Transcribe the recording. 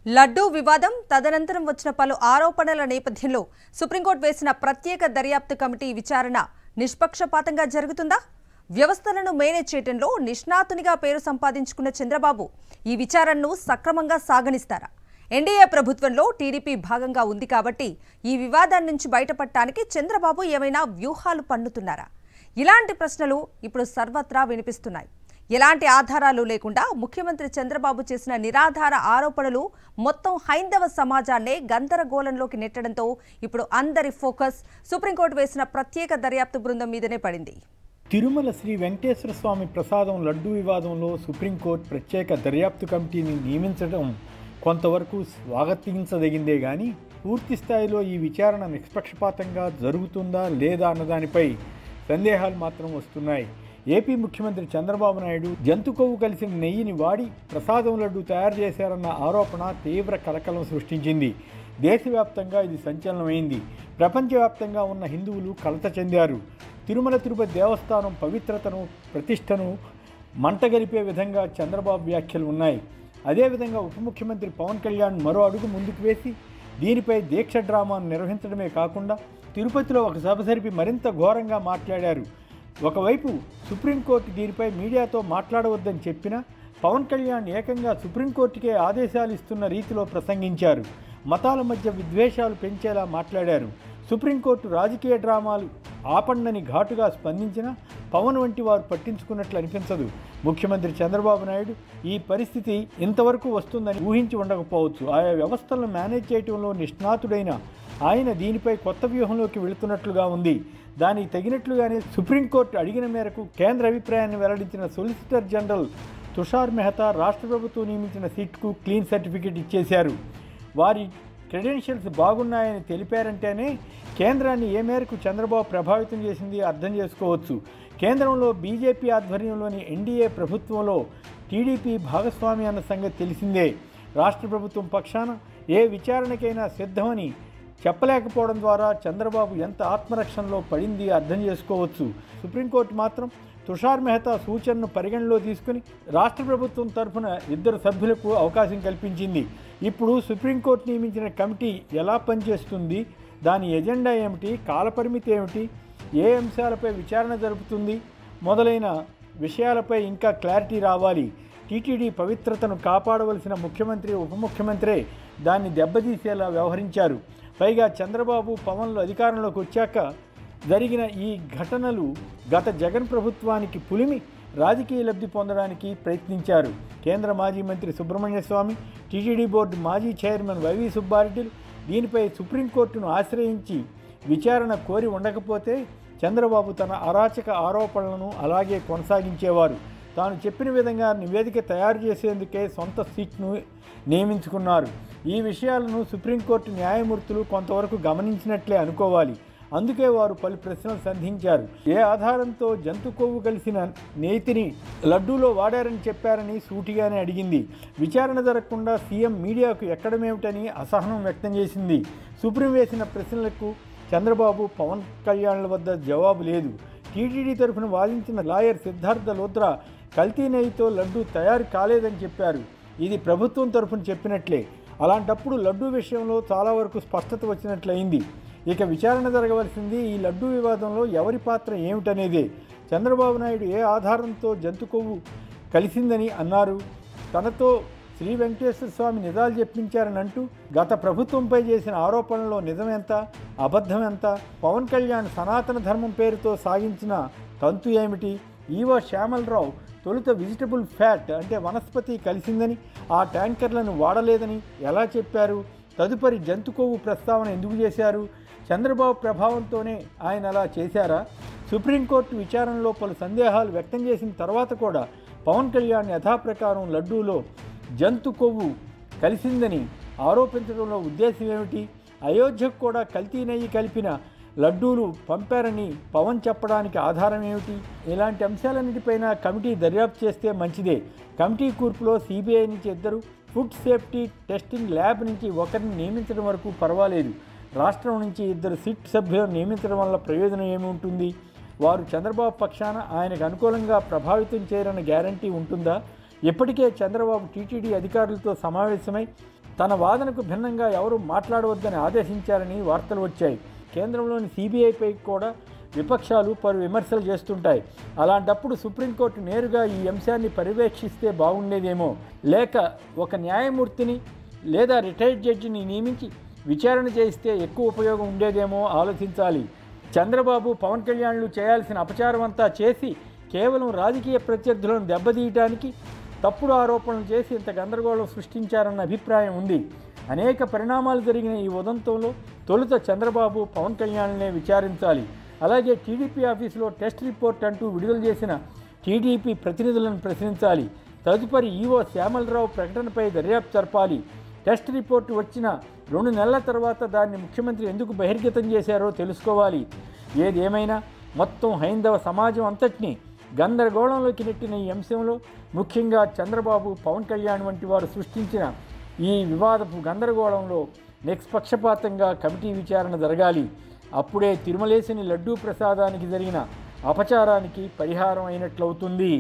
లడ్డూ వివాదం తదనంతరం వచ్చిన పలు ఆరోపణల నేపథ్యంలో సుప్రీంకోర్టు వేసిన ప్రత్యేక దర్యాప్తు కమిటీ విచారణ నిష్పక్షపాతంగా జరుగుతుందా? వ్యవస్థలను మేనేజ్ చేయడంలో నిష్ణాతునిగా పేరు సంపాదించుకున్న చంద్రబాబు ఈ విచారణను సక్రమంగా సాగనిస్తారా? ఎన్డీఏ ప్రభుత్వంలో టీడీపీ భాగంగా ఉంది కాబట్టి ఈ వివాదాన్ని నుంచి బయటపడటానికి చంద్రబాబు ఏమైనా వ్యూహాలు పన్నుతున్నారా? ఇలాంటి ప్రశ్నలు ఇప్పుడు సర్వత్రా వినిపిస్తున్నాయి. ఎలాంటి ఆధారాలు లేకుండా ముఖ్యమంత్రి చంద్రబాబు చేసిన నిరాధార ఆరోపణలు మొత్తం హైందవ సమాజాన్నే గందరగోళంలోకి నెట్టడంతో ఇప్పుడు అందరి ఫోకస్ సుప్రీంకోర్టు వేసిన ప్రత్యేక దర్యాప్తు బృందం మీదనే పడింది. తిరుమల శ్రీ వెంకటేశ్వర స్వామి ప్రసాదం లడ్డూ వివాదంలో సుప్రీంకోర్టు ప్రత్యేక దర్యాప్తు కమిటీని నియమించడం కొంతవరకు స్వాగతించదగిందే కానీ పూర్తి స్థాయిలో ఈ విచారణ నిష్పక్షపాతంగా జరుగుతుందా లేదా అన్నదానిపై సందేహాలు మాత్రం వస్తున్నాయి. ఏపీ ముఖ్యమంత్రి చంద్రబాబు నాయుడు జంతు కొవ్వు కలిసిన నెయ్యిని వాడి ప్రసాదం లడ్డు తయారు చేశారన్న ఆరోపణ తీవ్ర కలకలం సృష్టించింది. దేశవ్యాప్తంగా ఇది సంచలనమైంది. ప్రపంచవ్యాప్తంగా ఉన్న హిందువులు కలత చెందారు. తిరుమల తిరుపతి దేవస్థానం పవిత్రతను ప్రతిష్టను మంటగలిపే విధంగా చంద్రబాబు వ్యాఖ్యలు ఉన్నాయి. అదేవిధంగా ఉప ముఖ్యమంత్రి పవన్ కళ్యాణ్ మరో అడుగు ముందుకు వేసి దీనిపై దీక్ష డ్రామాను నిర్వహించడమే కాకుండా తిరుపతిలో ఒక సభ జరిపి మరింత ఘోరంగా మాట్లాడారు. ఒకవైపు సుప్రీంకోర్టు దీనిపై మీడియాతో మాట్లాడవద్దని చెప్పినా పవన్ కళ్యాణ్ ఏకంగా సుప్రీంకోర్టుకే ఆదేశాలు ఇస్తున్న రీతిలో ప్రసంగించారు. మతాల మధ్య విద్వేషాలు పెంచేలా మాట్లాడారు. సుప్రీంకోర్టు రాజకీయ డ్రామాలు ఆపండని ఘాటుగా స్పందించినా పవన్ వంటి వారు పట్టించుకున్నట్లు అనిపించదు. ముఖ్యమంత్రి చంద్రబాబు నాయుడు ఈ పరిస్థితి ఇంతవరకు వస్తుందని ఊహించి ఉండకపోవచ్చు. ఆయా వ్యవస్థలను మేనేజ్ చేయడంలో నిష్ణాతుడైన ఆయన దీనిపై కొత్త వ్యూహంలోకి వెళుతున్నట్లుగా ఉంది. దానికి తగినట్లుగానే సుప్రీంకోర్టు అడిగిన మేరకు కేంద్ర అభిప్రాయాన్ని వెల్లడించిన సొలిసిటర్ జనరల్ తుషార్ మెహతా రాష్ట్ర ప్రభుత్వం నియమించిన సిట్కు క్లీన్ సర్టిఫికెట్ ఇచ్చేశారు. వారి క్రెడెన్షియల్స్ బాగున్నాయని తెలిపారంటేనే కేంద్రాన్ని ఏ మేరకు చంద్రబాబు ప్రభావితం చేసింది అర్థం చేసుకోవచ్చు. కేంద్రంలో బీజేపీ ఆధ్వర్యంలోని ఎన్డీఏ ప్రభుత్వంలో టీడీపీ భాగస్వామి అన్న సంగతి తెలిసిందే. రాష్ట్ర ప్రభుత్వం పక్షాన ఏ విచారణకైనా సిద్ధమని చెప్పలేకపోవడం ద్వారా చంద్రబాబు ఎంత ఆత్మరక్షణలో పడింది అర్థం చేసుకోవచ్చు. సుప్రీంకోర్టు మాత్రం తుషార్ మెహతా సూచనను పరిగణలో తీసుకుని రాష్ట్ర ప్రభుత్వం తరఫున 2 సభ్యులకు అవకాశం కల్పించింది. ఇప్పుడు సుప్రీంకోర్టు నియమించిన కమిటీ ఎలా పనిచేస్తుంది, దాని ఎజెండా ఏమిటి, కాలపరిమితి ఏమిటి, ఏ అంశాలపై విచారణ జరుపుతుంది మొదలైన విషయాలపై ఇంకా క్లారిటీ రావాలి. టీటీడీ పవిత్రతను కాపాడవలసిన ముఖ్యమంత్రి ఉప ముఖ్యమంత్రే దాన్ని దెబ్బతీసేలా వ్యవహరించారు. పైగా చంద్రబాబు పవన్లు అధికారంలోకి వచ్చాక జరిగిన ఈ ఘటనలు గత జగన్ ప్రభుత్వానికి పులిమి రాజకీయ లబ్ధి పొందడానికి ప్రయత్నించారు. కేంద్ర మాజీ మంత్రి సుబ్రహ్మణ్య స్వామి, టీటీడీ బోర్డు మాజీ చైర్మన్ వైవి సుబ్బారెడ్డిలు దీనిపై సుప్రీంకోర్టును ఆశ్రయించి విచారణ కోరి ఉండకపోతే చంద్రబాబు తన అరాచక ఆరోపణలను అలాగే కొనసాగించేవారు. తాను చెప్పిన విధంగా నివేదిక తయారు చేసేందుకే సొంత సిట్ను నియమించుకున్నారు. ఈ విషయాలను సుప్రీంకోర్టు న్యాయమూర్తులు కొంతవరకు గమనించినట్లే అనుకోవాలి. అందుకే వారు పలు ప్రశ్నలు సంధించారు. ఏ ఆధారంతో జంతు కొవ్వు కలిసిన నేతిని లడ్డూలో వాడారని చెప్పారని సూటిగానే అడిగింది. విచారణ జరగకుండా సీఎం మీడియాకు ఎక్కడమేమిటని అసహనం వ్యక్తం చేసింది. సుప్రీం వేసిన ప్రశ్నలకు చంద్రబాబు పవన్ కళ్యాణ్ల వద్ద జవాబు లేదు. టీటీడీ తరఫున వాదించిన లాయర్ సిద్ధార్థ లోద్రా కల్తీ నెయ్యితో లడ్డూ తయారు కాలేదని చెప్పారు. ఇది ప్రభుత్వం తరఫున చెప్పినట్లే. అలాంటప్పుడు లడ్డూ విషయంలో చాలా వరకు స్పష్టత వచ్చినట్లయింది. ఇక విచారణ జరగవలసింది ఈ లడ్డూ వివాదంలో ఎవరి పాత్ర ఏమిటనేదే. చంద్రబాబు నాయుడు ఏ ఆధారంతో జంతు కొవ్వు కలిసిందని అన్నారు, తనతో శ్రీ వెంకటేశ్వర స్వామి నిజాలు చెప్పించారని అంటూ గత ప్రభుత్వంపై చేసిన ఆరోపణలో నిజమెంత, అబద్ధం ఎంత, పవన్ కళ్యాణ్ సనాతన ధర్మం పేరుతో సాగించిన తంతు ఏమిటి, ఈవో శ్యామలరావు తొలుత వెజిటబుల్ ఫ్యాట్ అంటే వనస్పతి కలిసిందని ఆ ట్యాంకర్లను వాడలేదని ఎలా చెప్పారు, తదుపరి జంతు కొవ్వు ప్రస్తావన ఎందుకు చేశారు, చంద్రబాబు ప్రభావంతోనే ఆయన అలా చేశారా? సుప్రీంకోర్టు విచారణలో పలు సందేహాలు వ్యక్తం చేసిన తర్వాత కూడా పవన్ కళ్యాణ్ యథాప్రకారం లడ్డూలో జంతు కొవ్వు కలిసిందని ఆరోపించడంలో ఉద్దేశం ఏమిటి? అయోధ్యకు కూడా కల్తీ నెయ్యి కలిపిన లడ్డూలు పంపారని పవన్ చెప్పడానికి ఆధారం ఏమిటి? ఇలాంటి అంశాలన్నిటిపైన కమిటీ దర్యాప్తు చేస్తే మంచిదే. కమిటీ కూర్పులో సిబిఐ నుంచి 2, ఫుడ్ సేఫ్టీ టెస్టింగ్ ల్యాబ్ నుంచి 1ని నియమించడం వరకు పర్వాలేదు. రాష్ట్రం నుంచి 2 సిట్ సభ్యులను నియమించడం వల్ల ప్రయోజనం ఏముంటుంది? వారు చంద్రబాబు పక్షాన ఆయనకు అనుకూలంగా ప్రభావితం చేయరన్న గ్యారంటీ ఉంటుందా? ఇప్పటికే చంద్రబాబు టీటీడీ అధికారులతో సమావేశమై తన వాదనకు భిన్నంగా ఎవరూ మాట్లాడవద్దని ఆదేశించారని వార్తలు వచ్చాయి. కేంద్రంలోని సిబిఐపై కూడా విపక్షాలు పలు విమర్శలు చేస్తుంటాయి. అలాంటప్పుడు సుప్రీంకోర్టు నేరుగా ఈ అంశాన్ని పర్యవేక్షిస్తే బాగుండేదేమో, లేక ఒక న్యాయమూర్తిని లేదా రిటైర్డ్ జడ్జిని నియమించి విచారణ చేయిస్తే ఎక్కువ ఉపయోగం ఉండేదేమో ఆలోచించాలి. చంద్రబాబు, పవన్ కళ్యాణ్లు చేయాల్సిన అపచారం అంతా చేసి కేవలం రాజకీయ ప్రత్యర్థులను దెబ్బతీయటానికి తప్పుడు ఆరోపణలు చేసి ఇంత గందరగోళం సృష్టించారన్న అభిప్రాయం ఉంది. అనేక పరిణామాలు జరిగిన ఈ ఉదంతంలో తొలుత చంద్రబాబు, పవన్ కళ్యాణ్నే విచారించాలి. అలాగే టీడీపీ ఆఫీసులో టెస్ట్ రిపోర్ట్ అంటూ విడుదల చేసిన టీడీపీ ప్రతినిధులను ప్రశ్నించాలి. తదుపరి ఈవో శ్యామలరావు ప్రకటనపై దర్యాప్తు జరపాలి. టెస్ట్ రిపోర్టు వచ్చిన 2 నెలల తర్వాత దాన్ని ముఖ్యమంత్రి ఎందుకు బహిర్గతం చేశారో తెలుసుకోవాలి. ఏదేమైనా మొత్తం హైందవ సమాజం అంతటినీ గందరగోళంలోకి నెట్టిన ఈ అంశంలో ముఖ్యంగా చంద్రబాబు, పవన్ కళ్యాణ్ వంటి వారు సృష్టించిన ఈ వివాదపు గందరగోళంలో నిష్పక్షపాతంగా కమిటీ విచారణ జరగాలి. అప్పుడే తిరుమలేశుని లడ్డూ ప్రసాదానికి జరిగిన అపచారానికి పరిహారం అయినట్లవుతుంది.